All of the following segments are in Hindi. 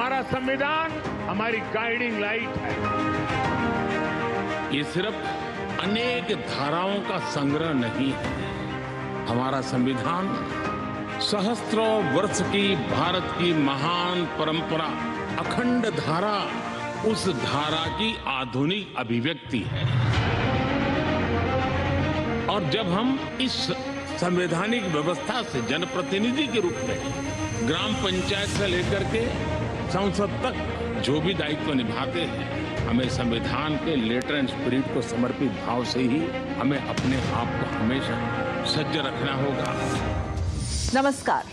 हमारा संविधान हमारी गाइडिंग लाइट है। ये सिर्फ अनेक धाराओं का संग्रह नहीं है। हमारा संविधान सहस्त्रों वर्ष की भारत की महान परंपरा, अखंड धारा, उस धारा की आधुनिक अभिव्यक्ति है। और जब हम इस संवैधानिक व्यवस्था से जनप्रतिनिधि के रूप में ग्राम पंचायत से लेकर के संसद तक जो भी दायित्व निभाते हैं, हमें संविधान के लेटर एंड स्पिरिट को समर्पित भाव से ही हमें अपने आप को हमेशा सज्ज रखना होगा। नमस्कार।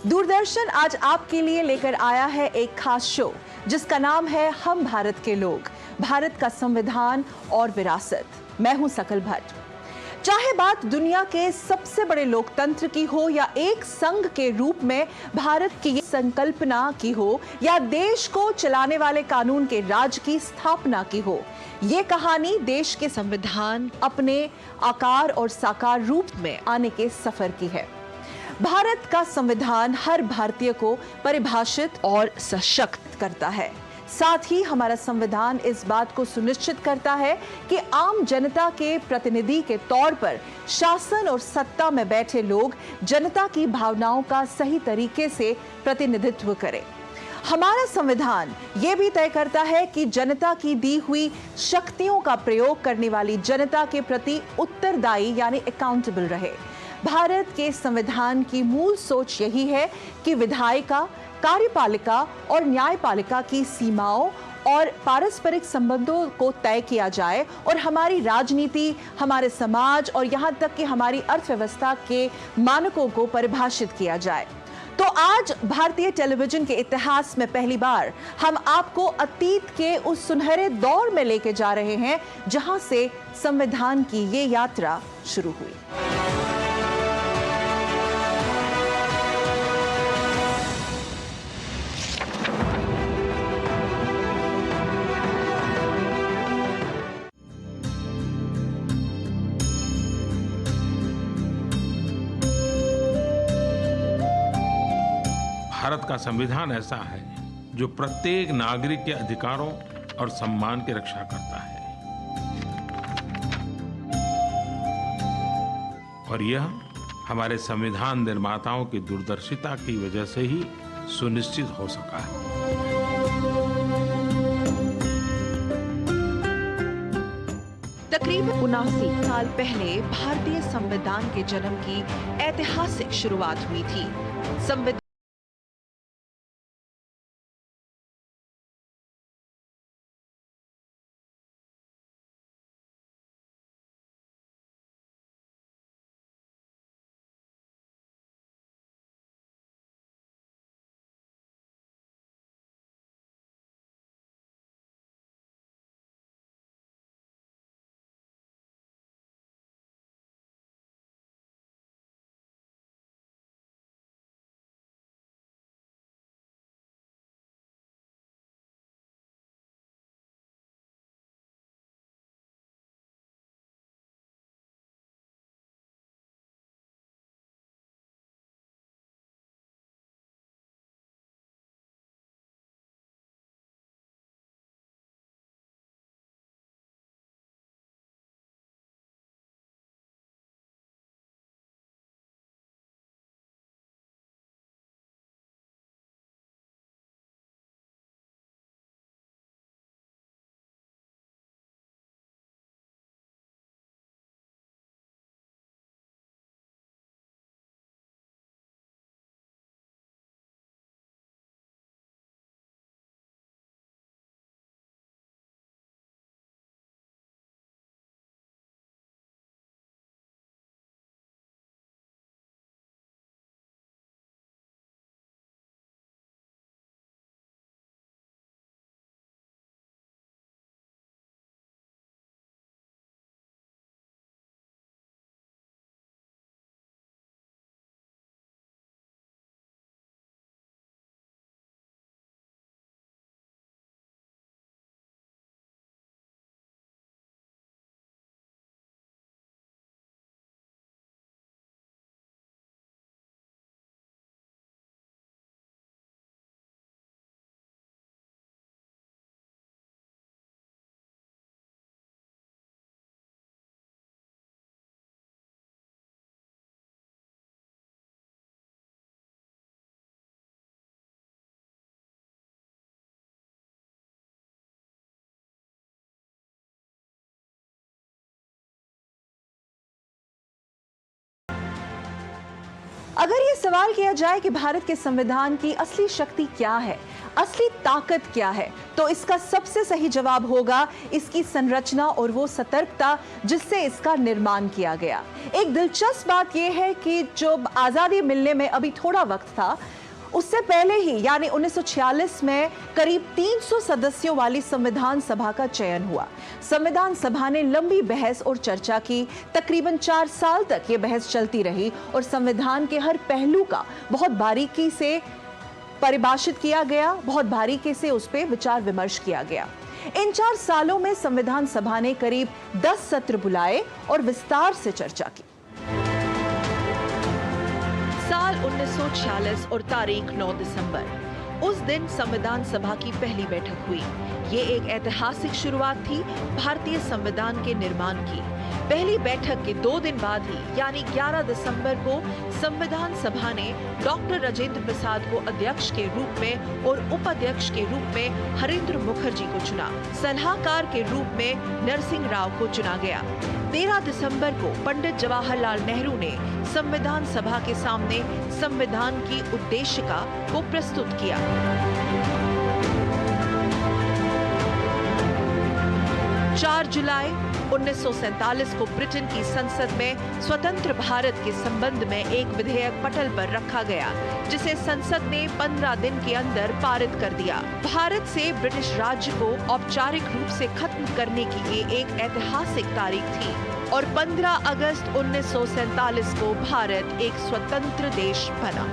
दूरदर्शन आज आपके लिए लेकर आया है एक खास शो जिसका नाम है हम भारत के लोग, भारत का संविधान और विरासत। मैं हूं सकल भट्ट। चाहे बात दुनिया के सबसे बड़े लोकतंत्र की हो या एक संघ के रूप में भारत की संकल्पना की हो या देश को चलाने वाले कानून के राज की स्थापना की हो, ये कहानी देश के संविधान अपने आकार और साकार रूप में आने के सफर की है। भारत का संविधान हर भारतीय को परिभाषित और सशक्त करता है। साथ ही हमारा संविधान इस बात को सुनिश्चित करता है कि आम जनता के प्रतिनिधि के तौर पर शासन और सत्ता में बैठे लोग जनता की भावनाओं का सही तरीके से प्रतिनिधित्व करें। हमारा संविधान ये भी तय करता है कि जनता की दी हुई शक्तियों का प्रयोग करने वाली जनता के प्रति उत्तरदायी यानी अकाउंटेबल रहे। भारत के संविधान की मूल सोच यही है कि विधायिका, कार्यपालिका और न्यायपालिका की सीमाओं और पारस्परिक संबंधों को तय किया जाए और हमारी राजनीति, हमारे समाज और यहाँ तक कि हमारी अर्थव्यवस्था के मानकों को परिभाषित किया जाए। तो आज भारतीय टेलीविजन के इतिहास में पहली बार हम आपको अतीत के उस सुनहरे दौर में लेके जा रहे हैं जहां से संविधान की ये यात्रा शुरू हुई। भारत का संविधान ऐसा है जो प्रत्येक नागरिक के अधिकारों और सम्मान की रक्षा करता है, और यह हमारे संविधान निर्माताओं की दूरदर्शिता की वजह से ही सुनिश्चित हो सका है। तकरीबन 79 साल पहले भारतीय संविधान के जन्म की ऐतिहासिक शुरुआत हुई थी। संविधान अगर ये सवाल किया जाए कि भारत के संविधान की असली शक्ति क्या है, असली ताकत क्या है, तो इसका सबसे सही जवाब होगा इसकी संरचना और वो सतर्कता जिससे इसका निर्माण किया गया। एक दिलचस्प बात यह है कि जब आजादी मिलने में अभी थोड़ा वक्त था, उससे पहले ही यानी 1946 में करीब 300 सदस्यों वाली संविधान सभा का चयन हुआ। संविधान सभा ने लंबी बहस और चर्चा की। तकरीबन 4 साल तक ये बहस चलती रही और संविधान के हर पहलू का बहुत बारीकी से परिभाषित किया गया, बहुत बारीकी से उस पर विचार विमर्श किया गया। इन 4 सालों में संविधान सभा ने करीब 10 सत्र बुलाए और विस्तार से चर्चा की। साल 1946 और तारीख 9 दिसंबर। उस दिन संविधान सभा की पहली बैठक हुई। ये एक ऐतिहासिक शुरुआत थी भारतीय संविधान के निर्माण की। पहली बैठक के 2 दिन बाद ही यानी 11 दिसंबर को संविधान सभा ने डॉक्टर राजेंद्र प्रसाद को अध्यक्ष के रूप में और उपाध्यक्ष के रूप में हरेंद्र मुखर्जी को चुना। सलाहकार के रूप में नरसिंह राव को चुना गया। 13 दिसंबर को पंडित जवाहरलाल नेहरू ने संविधान सभा के सामने संविधान की उद्देशिका को प्रस्तुत किया। 4 जुलाई 1947 को ब्रिटेन की संसद में स्वतंत्र भारत के संबंध में एक विधेयक पटल पर रखा गया, जिसे संसद ने 15 दिन के अंदर पारित कर दिया। भारत से ब्रिटिश राज्य को औपचारिक रूप से खत्म करने की ये एक ऐतिहासिक तारीख थी और 15 अगस्त 1947 को भारत एक स्वतंत्र देश बना।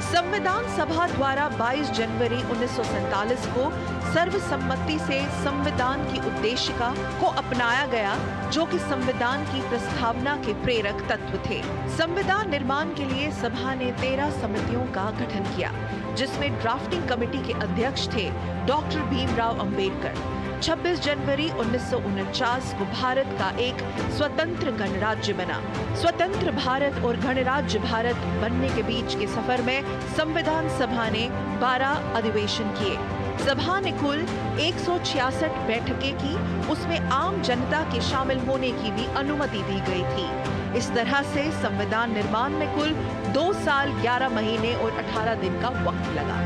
संविधान सभा द्वारा 22 जनवरी 1947 को सर्वसम्मति से संविधान की उद्देशिका को अपनाया गया, जो कि संविधान की प्रस्तावना के प्रेरक तत्व थे। संविधान निर्माण के लिए सभा ने 13 समितियों का गठन किया, जिसमें ड्राफ्टिंग कमेटी के अध्यक्ष थे डॉक्टर भीमराव अंबेडकर। 26 जनवरी 1949 को भारत का एक स्वतंत्र गणराज्य बना। स्वतंत्र भारत और गणराज्य भारत बनने के बीच के सफर में संविधान सभा ने 12 अधिवेशन किए। सभा ने कुल 166 बैठकें की, उसमें आम जनता के शामिल होने की भी अनुमति दी गई थी। इस तरह से संविधान निर्माण में कुल 2 साल 11 महीने और 18 दिन का वक्त लगा।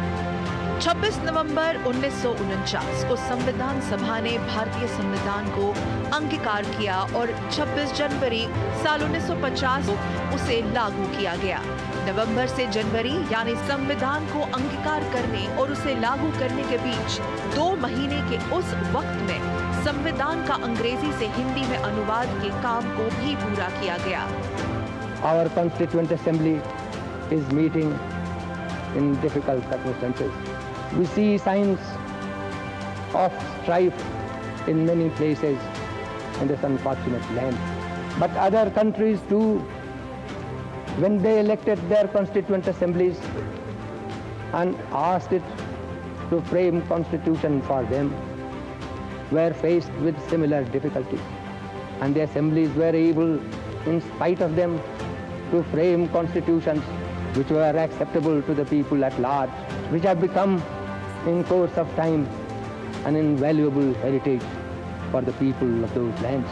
26 नवंबर 1949 को संविधान सभा ने भारतीय संविधान को अंगीकार किया और 26 जनवरी साल 1950 को उसे लागू किया गया। नवंबर से जनवरी यानी संविधान को अंगीकार करने और उसे लागू करने के बीच 2 महीने के उस वक्त में संविधान का अंग्रेजी से हिंदी में अनुवाद के काम को भी पूरा किया गया। Our Constituent Assembly is meeting in difficult circumstances. We see signs of strife in many places in this unfortunate land. But other countries too, when they elected their constituent assemblies and asked it to frame constitution for them, were faced with similar difficulties. And the assemblies were able, in spite of them, to frame constitutions which were acceptable to the people at large, which have become, in course of time, an invaluable heritage for the people of those lands.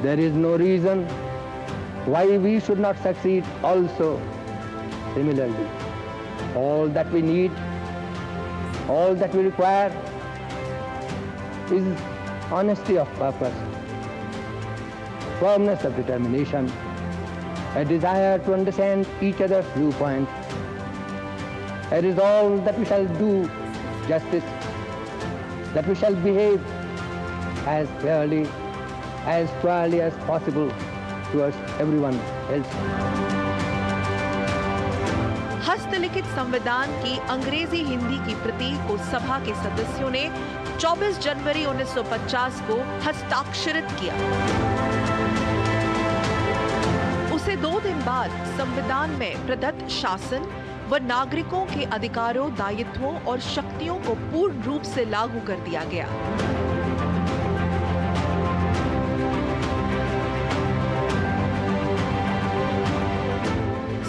There is no reason why we should not succeed also similarly. All that we need, all that we require is honesty of purpose, firmness of determination, a desire to understand each other's viewpoint, a resolve that we shall do justice, that we shall behave as fairly, as squarely as possible towards everyone else. हस्तलिखित संविधान की अंग्रेजी हिंदी की प्रति को सभा के सदस्यों ने 24 जनवरी 1950 को हस्ताक्षरित किया। उसे 2 दिन बाद संविधान में प्रदत्त शासन व नागरिकों के अधिकारों, दायित्वों और शक्तियों को पूर्ण रूप से लागू कर दिया गया।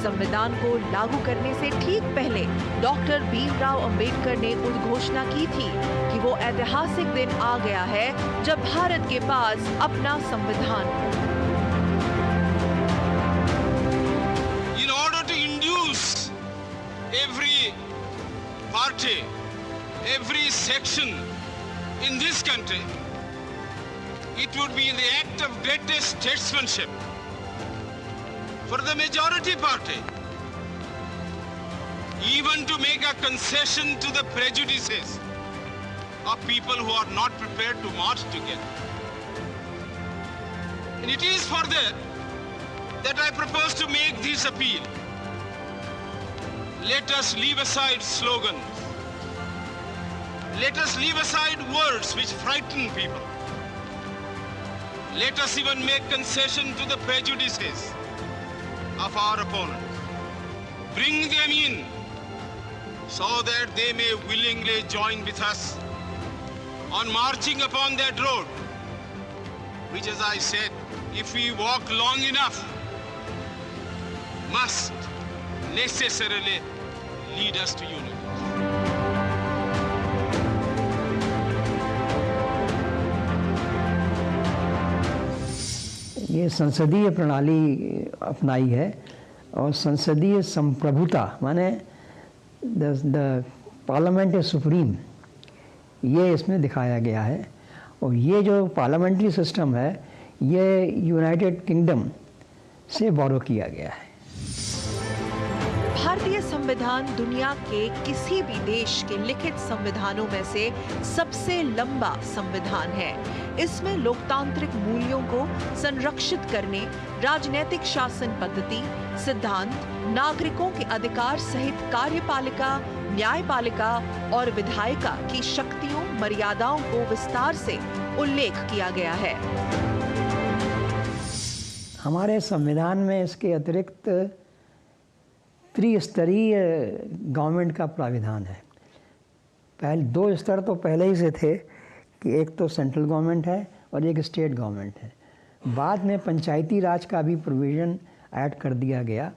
संविधान को लागू करने से ठीक पहले डॉक्टर भीमराव अंबेडकर ने उद्घोषणा की थी कि वो ऐतिहासिक दिन आ गया है जब भारत के पास अपना संविधान हो। In order every party, every section in this country, it would be the act of greatest statesmanship for the majority party even to make a concession to the prejudices of people who are not prepared to march together. And it is for that I propose to make this appeal. Let us leave aside slogans. Let us leave aside words which frighten people. Let us even make concession to the prejudices of our opponents. Bring them in so that they may willingly join with us on marching upon that road, which, as I said, if we walk long enough, must necessarily lead us to unity. ये संसदीय प्रणाली अपनाई है और संसदीय संप्रभुता माने द पार्लियामेंट इज सुप्रीम, ये इसमें दिखाया गया है। और ये जो पार्लियामेंट्री सिस्टम है ये यूनाइटेड किंगडम से बोरो किया गया है। भारतीय संविधान दुनिया के किसी भी देश के लिखित संविधानों में से सबसे लंबा संविधान है। इसमें लोकतांत्रिक मूल्यों को संरक्षित करने, राजनीतिक शासन पद्धति, सिद्धांत, नागरिकों के अधिकार सहित कार्यपालिका, न्यायपालिका और विधायिका की शक्तियों, मर्यादाओं को विस्तार से उल्लेख किया गया है। हमारे संविधान में इसके अतिरिक्त त्रिस्तरीय गवर्नमेंट का प्राविधान है। पहले दो स्तर तो पहले ही से थे कि एक तो सेंट्रल गवर्नमेंट है और एक स्टेट गवर्नमेंट है। बाद में पंचायती राज का भी प्रोविज़न ऐड कर दिया गया,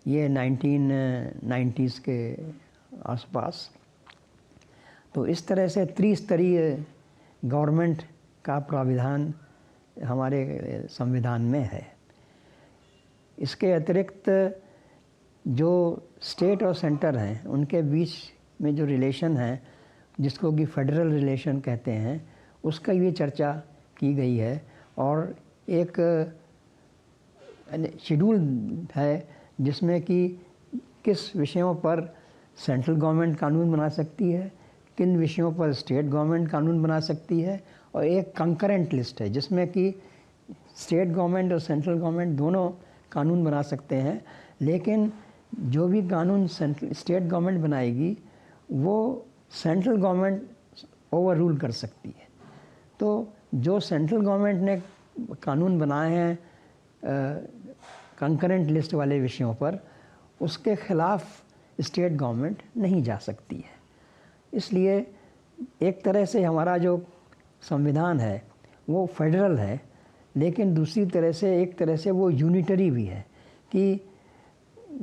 ये 1990s के आसपास। तो इस तरह से त्रिस्तरीय गवर्नमेंट का प्राविधान हमारे संविधान में है। इसके अतिरिक्त जो स्टेट और सेंटर हैं उनके बीच में जो रिलेशन है, जिसको कि फेडरल रिलेशन कहते हैं, उसका ये चर्चा की गई है। और एक शेड्यूल है जिसमें कि किस विषयों पर सेंट्रल गवर्नमेंट कानून बना सकती है, किन विषयों पर स्टेट गवर्नमेंट कानून बना सकती है। और एक कंकरेंट लिस्ट है जिसमें कि स्टेट गवर्नमेंट और सेंट्रल गवर्नमेंट दोनों कानून बना सकते हैं, लेकिन जो भी कानून स्टेट गवर्नमेंट बनाएगी वो सेंट्रल गवर्नमेंट ओवर रूल कर सकती है। तो जो सेंट्रल गवर्नमेंट ने कानून बनाए हैं कंकरेंट लिस्ट वाले विषयों पर, उसके ख़िलाफ़ स्टेट गवर्नमेंट नहीं जा सकती है। इसलिए एक तरह से हमारा जो संविधान है वो फेडरल है, लेकिन दूसरी तरह से एक तरह से वो यूनिटरी भी है कि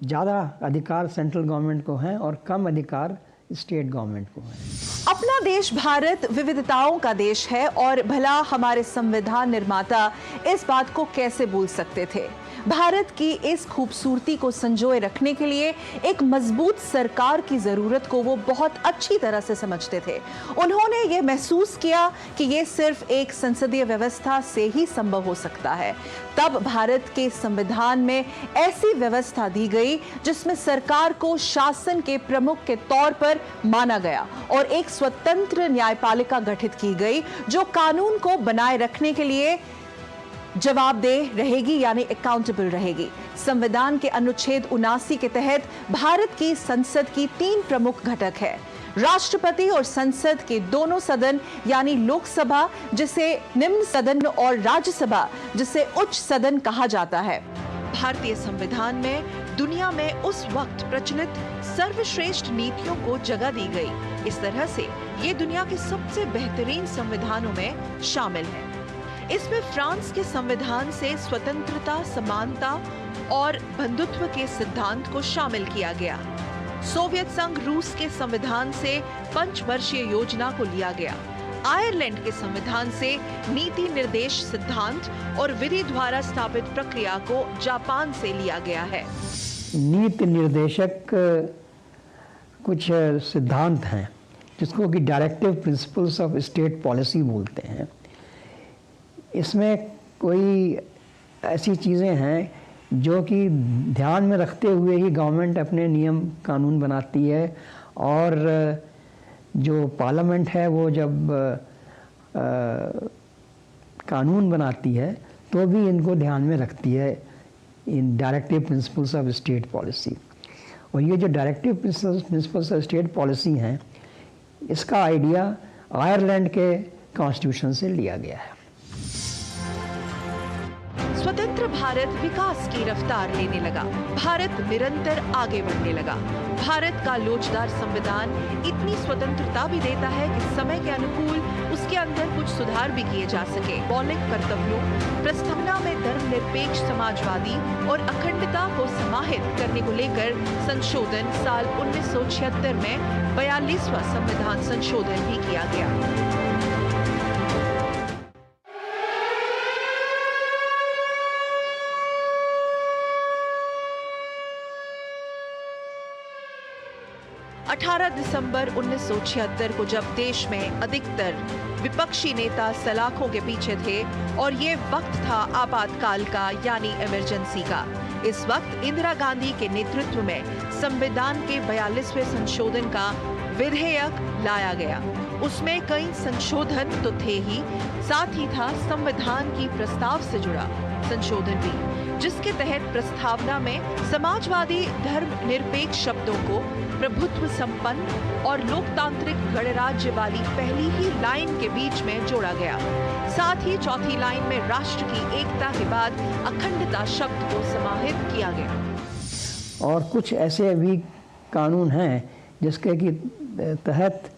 ज़्यादा अधिकार सेंट्रल गवर्नमेंट को हैं और कम अधिकार स्टेट गवर्नमेंट को है। अपना देश भारत विविधताओं का देश है और भला हमारे संविधान निर्माता इस बात को कैसे भूल सकते थे। भारत की इस खूबसूरती को संजोए रखने के लिए एक मजबूत सरकार की जरूरत को वो बहुत अच्छी तरह से समझते थे। उन्होंने ये महसूस किया कि ये सिर्फ एक संसदीय व्यवस्था से ही संभव हो सकता है। तब भारत के संविधान में ऐसी व्यवस्था दी गई जिसमें सरकार को शासन के प्रमुख के तौर पर माना गया और एक स्वतंत्र न्यायपालिका गठित की गई जो कानून को बनाए रखने के लिए जवाबदेह रहेगी, यानी अकाउंटेबल रहेगी। संविधान के अनुच्छेद 79 के तहत भारत की संसद की 3 प्रमुख घटक है। राष्ट्रपति और संसद के दोनों सदन यानी लोकसभा जिसे निम्न सदन और राज्यसभा जिसे उच्च सदन कहा जाता है। भारतीय संविधान में दुनिया में उस वक्त प्रचलित सर्वश्रेष्ठ नीतियों को जगह दी गई। इस तरह से ये दुनिया के सबसे बेहतरीन संविधानों में शामिल है। इसमें फ्रांस के संविधान से स्वतंत्रता, समानता और बंधुत्व के सिद्धांत को शामिल किया गया। सोवियत संघ रूस के संविधान से पंचवर्षीय योजना को लिया गया। आयरलैंड के संविधान से नीति निर्देश सिद्धांत और विधि द्वारा स्थापित प्रक्रिया को जापान से लिया गया है। नीति निर्देशक कुछ सिद्धांत हैं जिसको कि directive principles of state policy बोलते हैं। इसमें कोई ऐसी चीज़ें हैं जो कि ध्यान में रखते हुए ही गवर्नमेंट अपने नियम कानून बनाती है, और जो पार्लियामेंट है वो जब कानून बनाती है तो भी इनको ध्यान में रखती है इन directive principles of state policy. और ये जो directive principles of state policy हैं, इसका आइडिया आयरलैंड के कॉन्स्टिट्यूशन से लिया गया है। स्वतंत्र भारत विकास की रफ्तार लेने लगा। भारत निरंतर आगे बढ़ने लगा। भारत का लोचदार संविधान इतनी स्वतंत्रता भी देता है कि समय के अनुकूल उसके अंदर कुछ सुधार भी किए जा सके। मौलिक कर्तव्यों, प्रस्तावना में धर्मनिरपेक्ष समाजवादी और अखंडता को समाहित करने को लेकर संशोधन साल 1976 में 42वां संविधान संशोधन भी किया गया। दिसंबर 1976 को जब देश में अधिकतर विपक्षी नेता सलाखों के पीछे थे और ये वक्त था आपातकाल का, यानी इमरजेंसी का। इस वक्त इंदिरा गांधी के नेतृत्व में संविधान के 42वें संशोधन का विधेयक लाया गया। उसमें कई संशोधन तो थे ही, साथ ही था संविधान की प्रस्ताव से जुड़ा संशोधन भी, जिसके तहत प्रस्तावना में समाजवादी धर्मनिरपेक्ष शब्दों को प्रभुत्व संपन्न और लोकतांत्रिक गणराज्य वाली पहली ही लाइन के बीच में जोड़ा गया। साथ ही चौथी लाइन में राष्ट्र की एकता के बाद अखंडता शब्द को समाहित किया गया। और कुछ ऐसे भी कानून हैं जिसके कि तहत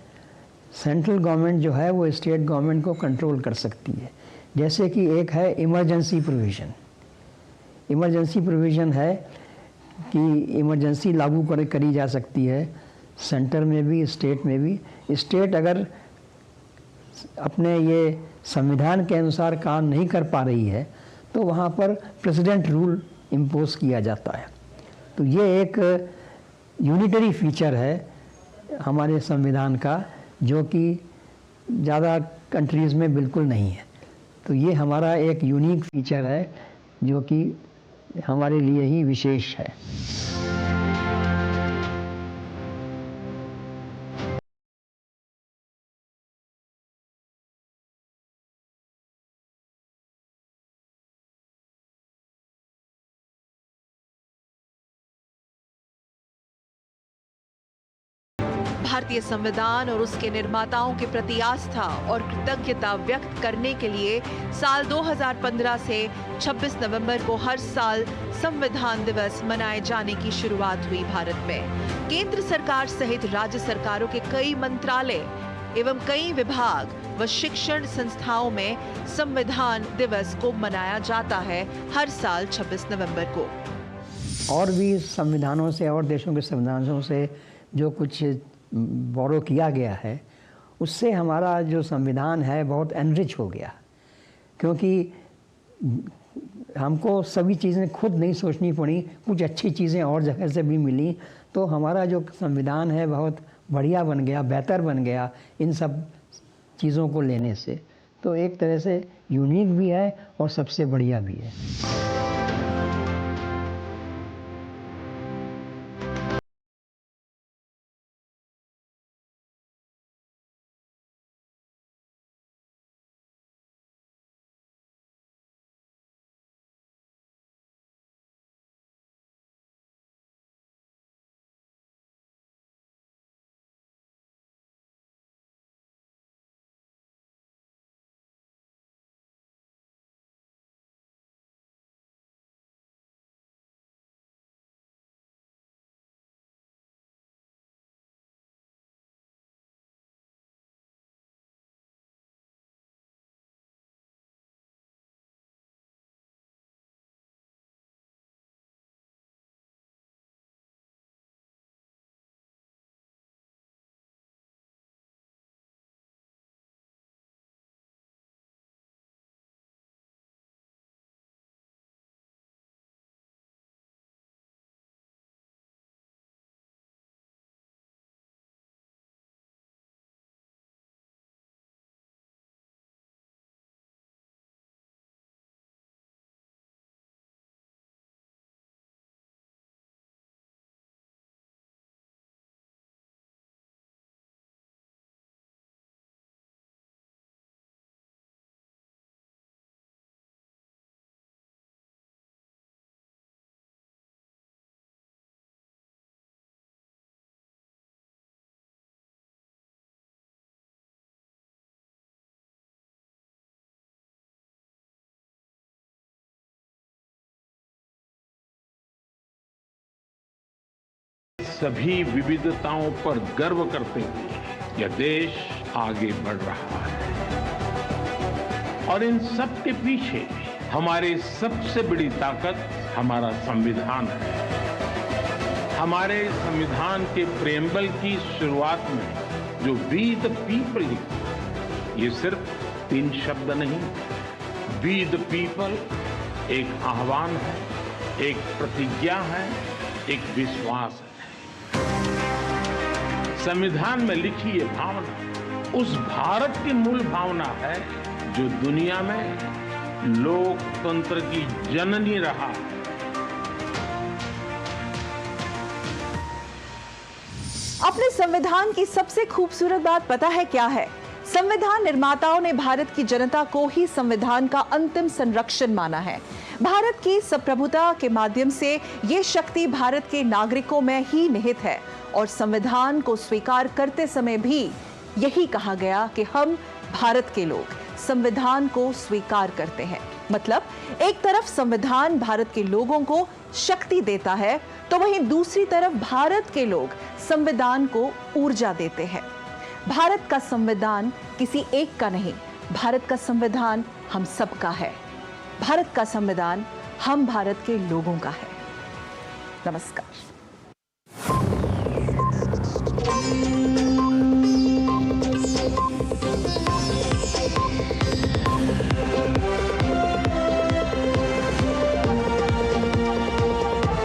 सेंट्रल गवर्नमेंट जो है वो स्टेट गवर्नमेंट को कंट्रोल कर सकती है। जैसे कि एक है इमरजेंसी प्रोविज़न। इमरजेंसी प्रोविज़न है कि इमरजेंसी लागू करी जा सकती है सेंटर में भी, स्टेट में भी। स्टेट अगर अपने ये संविधान के अनुसार काम नहीं कर पा रही है तो वहाँ पर प्रेसिडेंट रूल इम्पोज किया जाता है। तो ये एक यूनिटरी फीचर है हमारे संविधान का, जो कि ज़्यादा कंट्रीज़ में बिल्कुल नहीं है। तो ये हमारा एक यूनिक फीचर है जो कि हमारे लिए ही विशेष है। भारतीय संविधान और उसके निर्माताओं के प्रति आस्था और कृतज्ञता व्यक्त करने के लिए साल 2015 से 26 नवंबर को हर साल संविधान दिवस मनाए जाने की शुरुआत हुई। भारत में केंद्र सरकार सहित राज्य सरकारों के कई मंत्रालय एवं कई विभाग व शिक्षण संस्थाओं में संविधान दिवस को मनाया जाता है हर साल 26 नवंबर को। और भी संविधानों से और देशों के संविधानों से जो कुछ बोरो किया गया है, उससे हमारा जो संविधान है बहुत एनरिच हो गया, क्योंकि हमको सभी चीज़ें खुद नहीं सोचनी पड़ी, कुछ अच्छी चीज़ें और जगह से भी मिली। तो हमारा जो संविधान है बहुत बढ़िया बन गया, बेहतर बन गया इन सब चीज़ों को लेने से। तो एक तरह से यूनिक भी है और सबसे बढ़िया भी है। सभी विविधताओं पर गर्व करते हुए यह देश आगे बढ़ रहा है। और इन सब के पीछे हमारी सबसे बड़ी ताकत हमारा संविधान है। हमारे संविधान के प्रेम्बल की शुरुआत में जो वी द पीपल लिखा, ये सिर्फ 3 शब्द नहीं, वी द पीपल एक आह्वान है, एक प्रतिज्ञा है, एक विश्वास है। संविधान में लिखी ये भावना उस भारत की मूल भावना है जो दुनिया में लोकतंत्र की जननी रहा है। अपने संविधान की सबसे खूबसूरत बात पता है क्या है? संविधान निर्माताओं ने भारत की जनता को ही संविधान का अंतिम संरक्षण माना है। भारत की संप्रभुता के माध्यम से ये शक्ति भारत के नागरिकों में ही निहित है और संविधान को स्वीकार करते समय भी यही कहा गया कि हम भारत के लोग संविधान को स्वीकार करते हैं। मतलब एक तरफ संविधान भारत के लोगों को शक्ति देता है तो वहीं दूसरी तरफ भारत के लोग संविधान को ऊर्जा देते हैं। भारत का संविधान किसी एक का नहीं, भारत का संविधान हम सबका है। भारत का संविधान हम भारत के लोगों का है। नमस्कार।